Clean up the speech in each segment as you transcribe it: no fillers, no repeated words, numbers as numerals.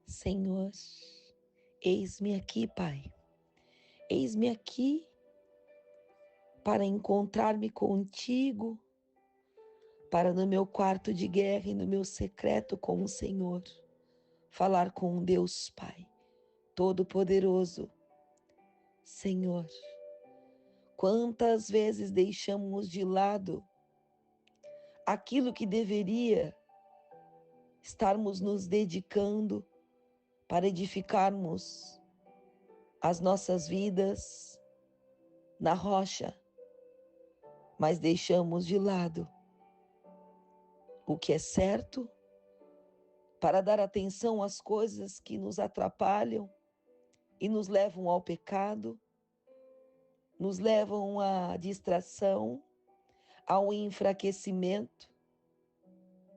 Senhor, eis-me aqui, Pai. Eis-me aqui para encontrar-me contigo, para no meu quarto de guerra e no meu secreto com o Senhor, falar com Deus Pai, Todo-Poderoso. Senhor, quantas vezes deixamos de lado aquilo que deveria estarmos nos dedicando para edificarmos as nossas vidas na rocha, mas deixamos de lado o que é certo para dar atenção às coisas que nos atrapalham e nos levam ao pecado, nos levam à distração, ao enfraquecimento,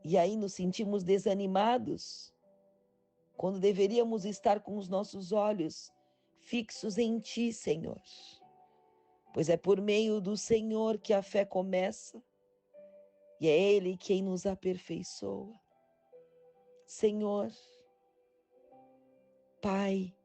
e aí nos sentimos desanimados, quando deveríamos estar com os nossos olhos fixos em Ti, Senhor. Pois é por meio do Senhor que a fé começa, e é Ele quem nos aperfeiçoa. Senhor, Pai,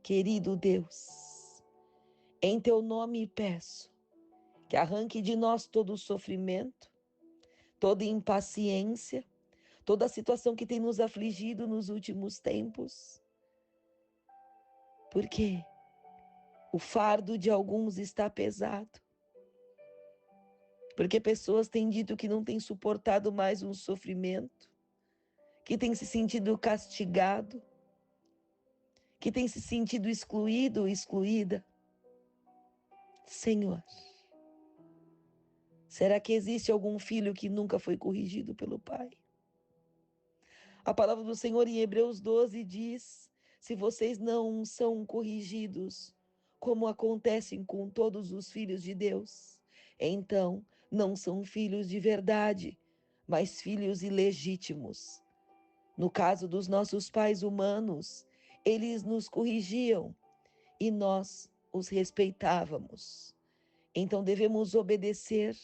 querido Deus, em Teu nome peço que arranque de nós todo o sofrimento, toda impaciência, toda a situação que tem nos afligido nos últimos tempos, porque o fardo de alguns está pesado, porque pessoas têm dito que não têm suportado mais um sofrimento, que têm se sentido castigado, que têm se sentido excluído ou excluída. Senhor, será que existe algum filho que nunca foi corrigido pelo Pai? A palavra do Senhor em Hebreus 12 diz: se vocês não são corrigidos, como acontecem com todos os filhos de Deus, então não são filhos de verdade, mas filhos ilegítimos. No caso dos nossos pais humanos, eles nos corrigiam e nós os respeitávamos. Então devemos obedecer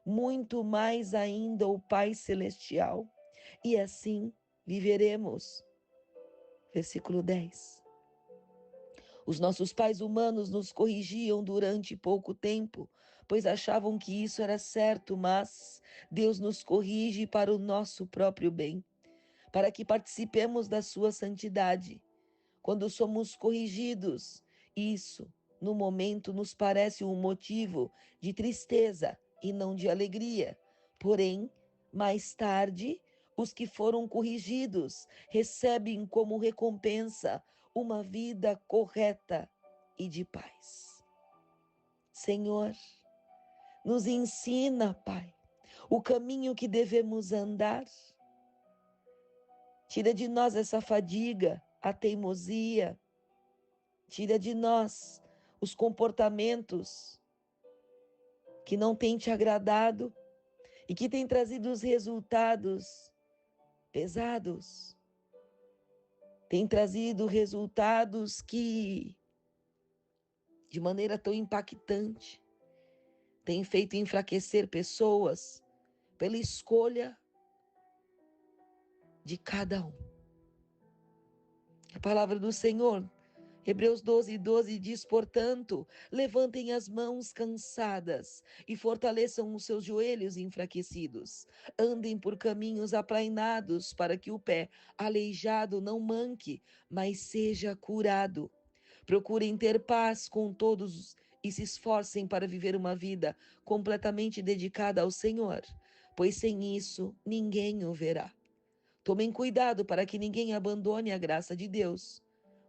muito mais ainda o Pai Celestial, e assim viveremos. Versículo 10. Os nossos pais humanos nos corrigiam durante pouco tempo, pois achavam que isso era certo, mas Deus nos corrige para o nosso próprio bem, para que participemos da sua santidade. Quando somos corrigidos, isso, no momento, nos parece um motivo de tristeza e não de alegria. Porém, mais tarde, os que foram corrigidos recebem como recompensa uma vida correta e de paz. Senhor, nos ensina, Pai, o caminho que devemos andar. Tira de nós essa fadiga, a teimosia. Tira de nós os comportamentos que não têm te agradado e que têm trazido os resultados pesados. Tem trazido resultados que, de maneira tão impactante, tem feito enfraquecer pessoas pela escolha de cada um. A palavra do Senhor, Hebreus 12:12 diz: portanto, levantem as mãos cansadas e fortaleçam os seus joelhos enfraquecidos. Andem por caminhos aplainados para que o pé aleijado não manque, mas seja curado. Procurem ter paz com todos e se esforcem para viver uma vida completamente dedicada ao Senhor, pois sem isso ninguém o verá. Tomem cuidado para que ninguém abandone a graça de Deus.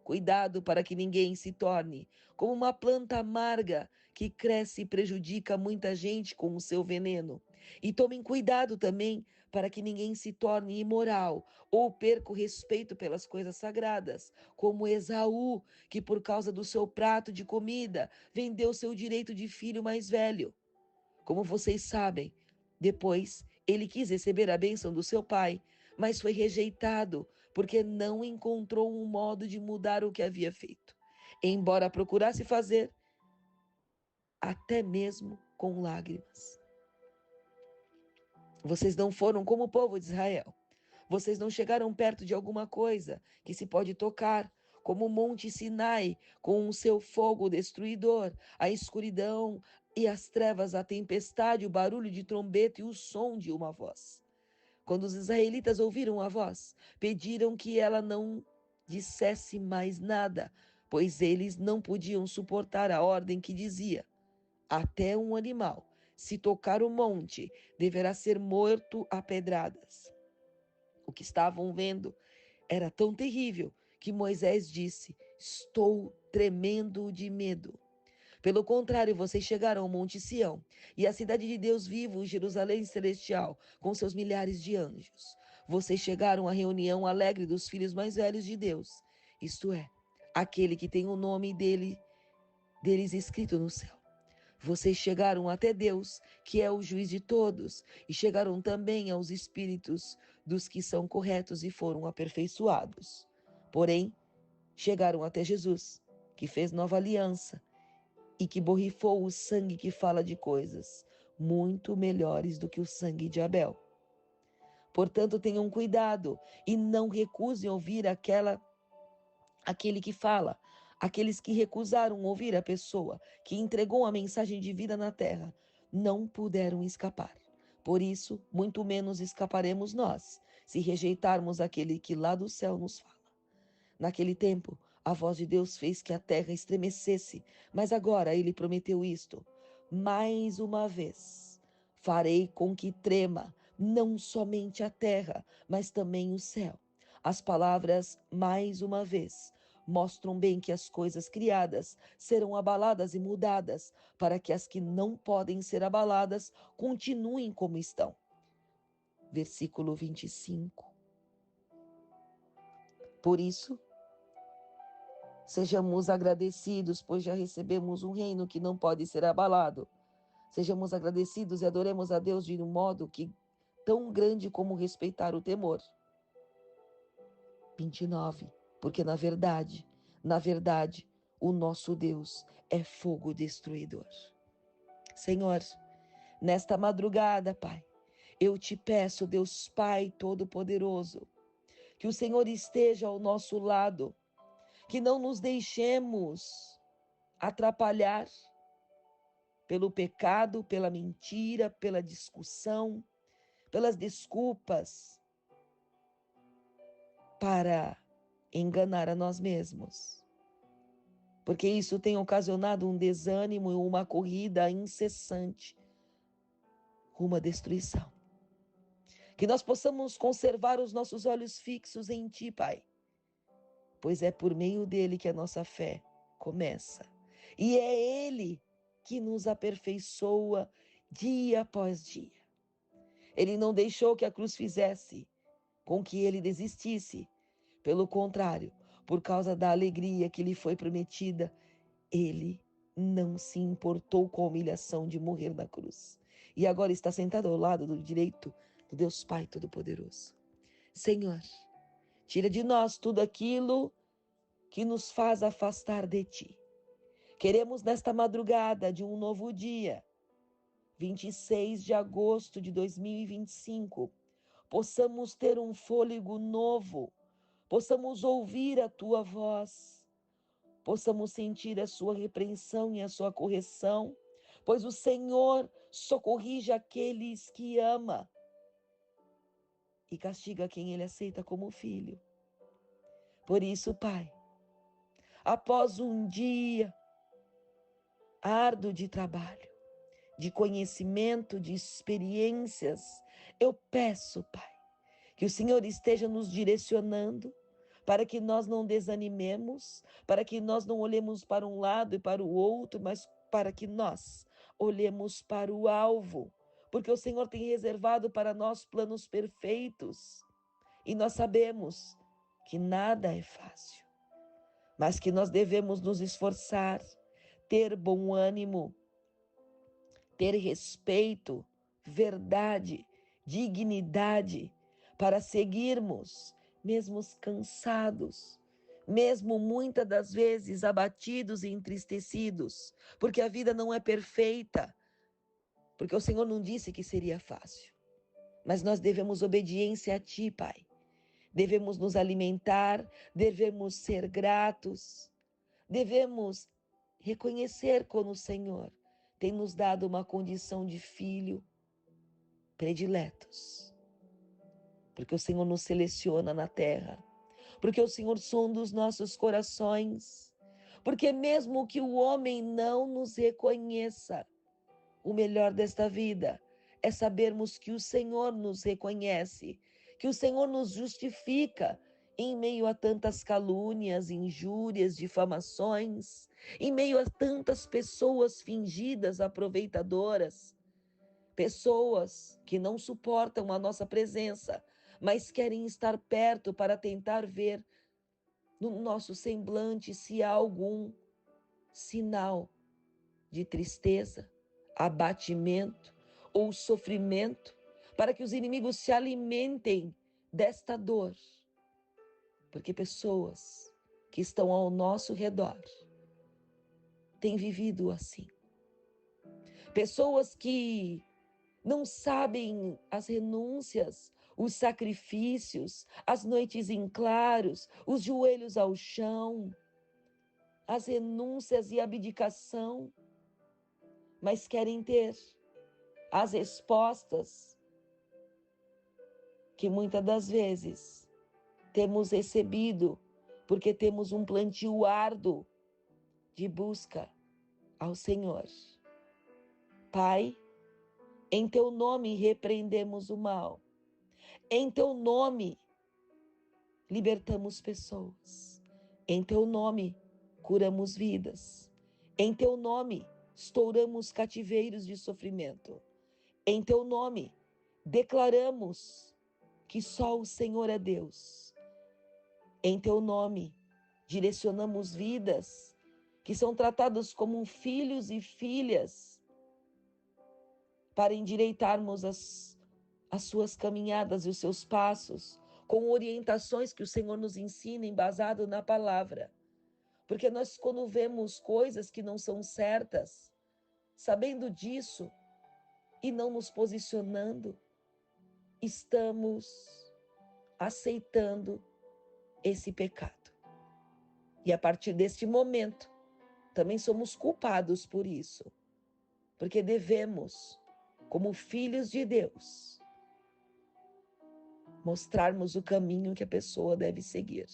Cuidado para que ninguém se torne como uma planta amarga que cresce e prejudica muita gente com o seu veneno. E tomem cuidado também para que ninguém se torne imoral ou perca o respeito pelas coisas sagradas, como Esaú, que por causa do seu prato de comida vendeu seu direito de filho mais velho. Como vocês sabem, depois ele quis receber a bênção do seu pai, mas foi rejeitado porque não encontrou um modo de mudar o que havia feito, embora procurasse fazer até mesmo com lágrimas. Vocês não foram como o povo de Israel. Vocês não chegaram perto de alguma coisa que se pode tocar, como o Monte Sinai, com o seu fogo destruidor, a escuridão e as trevas, a tempestade, o barulho de trombeta e o som de uma voz. Quando os israelitas ouviram a voz, pediram que ela não dissesse mais nada, pois eles não podiam suportar a ordem que dizia: até um animal, se tocar o monte, deverá ser morto a pedradas. O que estavam vendo era tão terrível que Moisés disse: estou tremendo de medo. Pelo contrário, vocês chegaram ao Monte Sião e à cidade de Deus vivo, Jerusalém celestial, com seus milhares de anjos. Vocês chegaram à reunião alegre dos filhos mais velhos de Deus, isto é, aquele que tem o nome deles escrito no céu. Vocês chegaram até Deus, que é o juiz de todos, e chegaram também aos espíritos dos que são corretos e foram aperfeiçoados. Porém, chegaram até Jesus, que fez nova aliança e que borrifou o sangue que fala de coisas muito melhores do que o sangue de Abel. Portanto, tenham cuidado e não recusem ouvir aquele que fala. Aqueles que recusaram ouvir a pessoa que entregou a mensagem de vida na terra não puderam escapar. Por isso, muito menos escaparemos nós, se rejeitarmos aquele que lá do céu nos fala. Naquele tempo, a voz de Deus fez que a terra estremecesse, mas agora ele prometeu isto: mais uma vez, farei com que trema não somente a terra, mas também o céu. As palavras mais uma vez mostram bem que as coisas criadas serão abaladas e mudadas, para que as que não podem ser abaladas continuem como estão. Versículo 25. Por isso, sejamos agradecidos, pois já recebemos um reino que não pode ser abalado. Sejamos agradecidos e adoremos a Deus de um modo que tão grande como respeitar o temor. 29. Porque na verdade, o nosso Deus é fogo destruidor. Senhor, nesta madrugada, Pai, eu te peço, Deus Pai Todo-Poderoso, que o Senhor esteja ao nosso lado, que não nos deixemos atrapalhar pelo pecado, pela mentira, pela discussão, pelas desculpas, para enganar a nós mesmos. Porque isso tem ocasionado um desânimo e uma corrida incessante rumo à destruição. Que nós possamos conservar os nossos olhos fixos em Ti, Pai, pois é por meio dele que a nossa fé começa. E é Ele que nos aperfeiçoa dia após dia. Ele não deixou que a cruz fizesse com que ele desistisse. Pelo contrário, por causa da alegria que lhe foi prometida, ele não se importou com a humilhação de morrer na cruz. E agora está sentado ao lado do direito do Deus Pai Todo-Poderoso. Senhor, tira de nós tudo aquilo que nos faz afastar de Ti. Queremos nesta madrugada de um novo dia, 26 de agosto de 2025, possamos ter um fôlego novo, possamos ouvir a Tua voz, possamos sentir a Sua repreensão e a Sua correção, pois o Senhor só corrige aqueles que ama e castiga quem Ele aceita como filho. Por isso, Pai, após um dia árduo de trabalho, de conhecimento, de experiências, eu peço, Pai, que o Senhor esteja nos direcionando para que nós não desanimemos, para que nós não olhemos para um lado e para o outro, mas para que nós olhemos para o alvo, porque o Senhor tem reservado para nós planos perfeitos e nós sabemos que nada é fácil, mas que nós devemos nos esforçar, ter bom ânimo, ter respeito, verdade, dignidade, para seguirmos, mesmo cansados, mesmo muitas das vezes abatidos e entristecidos, porque a vida não é perfeita, porque o Senhor não disse que seria fácil, mas nós devemos obediência a Ti, Pai, Devemos nos alimentar, devemos ser gratos, devemos reconhecer quando o Senhor tem nos dado uma condição de filho prediletos. Porque o Senhor nos seleciona na terra, porque o Senhor sonda os nossos corações, porque mesmo que o homem não nos reconheça, o melhor desta vida é sabermos que o Senhor nos reconhece, que o Senhor nos justifica em meio a tantas calúnias, injúrias, difamações, em meio a tantas pessoas fingidas, aproveitadoras, pessoas que não suportam a nossa presença, mas querem estar perto para tentar ver no nosso semblante se há algum sinal de tristeza, abatimento ou sofrimento, para que os inimigos se alimentem desta dor. Porque pessoas que estão ao nosso redor têm vivido assim. Pessoas que não sabem as renúncias, os sacrifícios, as noites em claros, os joelhos ao chão, as renúncias e abdicação, mas querem ter as respostas que muitas das vezes temos recebido, porque temos um plantio árduo de busca ao Senhor. Pai, em teu nome repreendemos o mal. Em teu nome libertamos pessoas. Em teu nome curamos vidas. Em teu nome estouramos cativeiros de sofrimento. Em teu nome declaramos que só o Senhor é Deus. Em teu nome direcionamos vidas que são tratadas como filhos e filhas para endireitarmos as suas caminhadas e os seus passos com orientações que o Senhor nos ensina embasado na palavra. Porque nós, quando vemos coisas que não são certas, sabendo disso e não nos posicionando, estamos aceitando esse pecado. E a partir deste momento, também somos culpados por isso. Porque devemos, como filhos de Deus, mostrarmos o caminho que a pessoa deve seguir.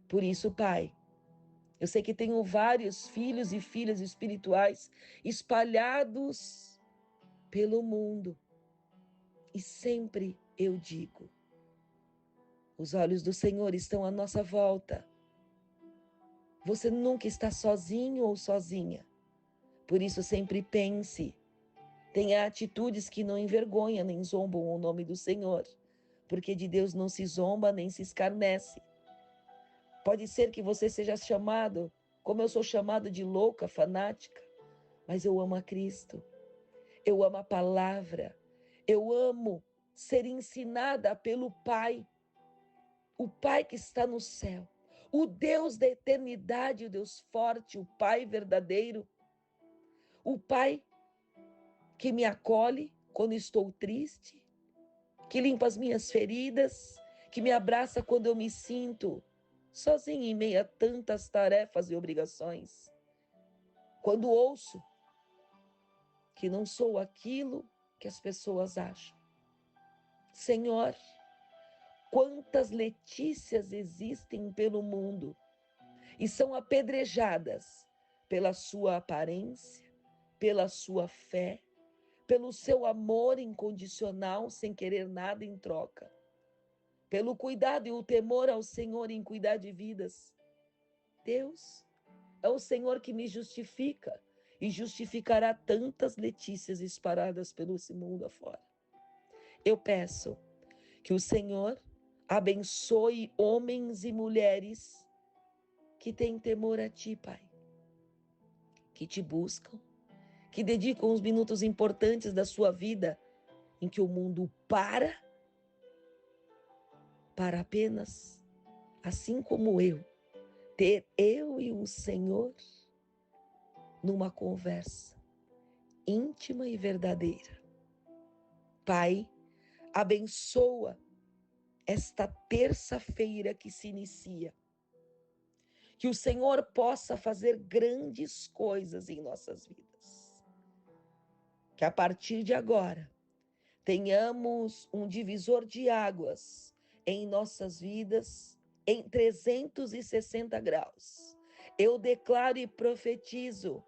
Por isso, Pai, eu sei que tenho vários filhos e filhas espirituais espalhados pelo mundo. E sempre eu digo, os olhos do Senhor estão à nossa volta. Você nunca está sozinho ou sozinha. Por isso, sempre pense, tenha atitudes que não envergonham nem zombam o nome do Senhor. Porque de Deus não se zomba nem se escarnece. Pode ser que você seja chamado, como eu sou chamada de louca, fanática, mas eu amo a Cristo, eu amo a palavra, eu amo ser ensinada pelo Pai, o Pai que está no céu, o Deus da eternidade, o Deus forte, o Pai verdadeiro, o Pai que me acolhe quando estou triste, que limpa as minhas feridas, que me abraça quando eu me sinto sozinha em meio a tantas tarefas e obrigações. Quando ouço que não sou aquilo que as pessoas acham. Senhor, quantas Letícias existem pelo mundo e são apedrejadas pela sua aparência, pela sua fé, pelo seu amor incondicional, sem querer nada em troca, pelo cuidado e o temor ao Senhor em cuidar de vidas. Deus é o Senhor que me justifica e justificará tantas Letícias espalhadas pelo mundo afora. Eu peço que o Senhor abençoe homens e mulheres que têm temor a Ti, Pai, que Te buscam, que dedicam os minutos importantes da sua vida em que o mundo para apenas, assim como ter eu e o Senhor numa conversa íntima e verdadeira. Pai, abençoa esta terça-feira que se inicia, que o Senhor possa fazer grandes coisas em nossas vidas. Que a partir de agora, tenhamos um divisor de águas em nossas vidas em 360 graus. Eu declaro e profetizo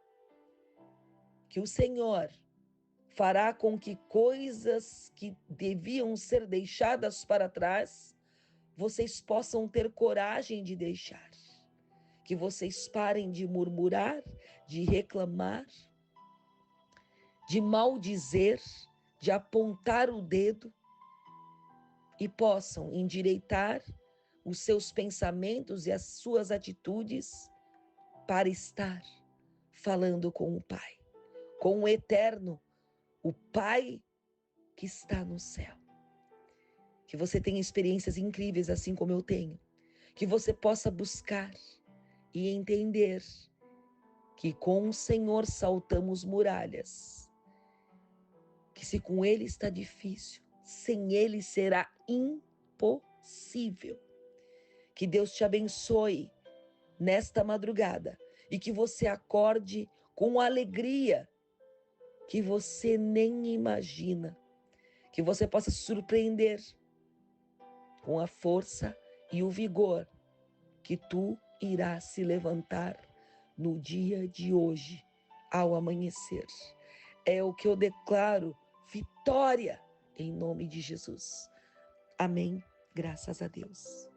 que o Senhor fará com que coisas que deviam ser deixadas para trás, vocês possam ter coragem de deixar. Que vocês parem de murmurar, de reclamar, de maldizer, de apontar o dedo e possam endireitar os seus pensamentos e as suas atitudes para estar falando com o Pai, com o Eterno, o Pai que está no céu. Que você tenha experiências incríveis assim como eu tenho. Que você possa buscar e entender que com o Senhor saltamos muralhas. Que se com Ele está difícil, sem Ele será impossível. Que Deus te abençoe nesta madrugada e que você acorde com alegria que você nem imagina. Que você possa se surpreender com a força e o vigor que tu irás se levantar no dia de hoje, ao amanhecer. É o que eu declaro, vitória em nome de Jesus. Amém. Graças a Deus.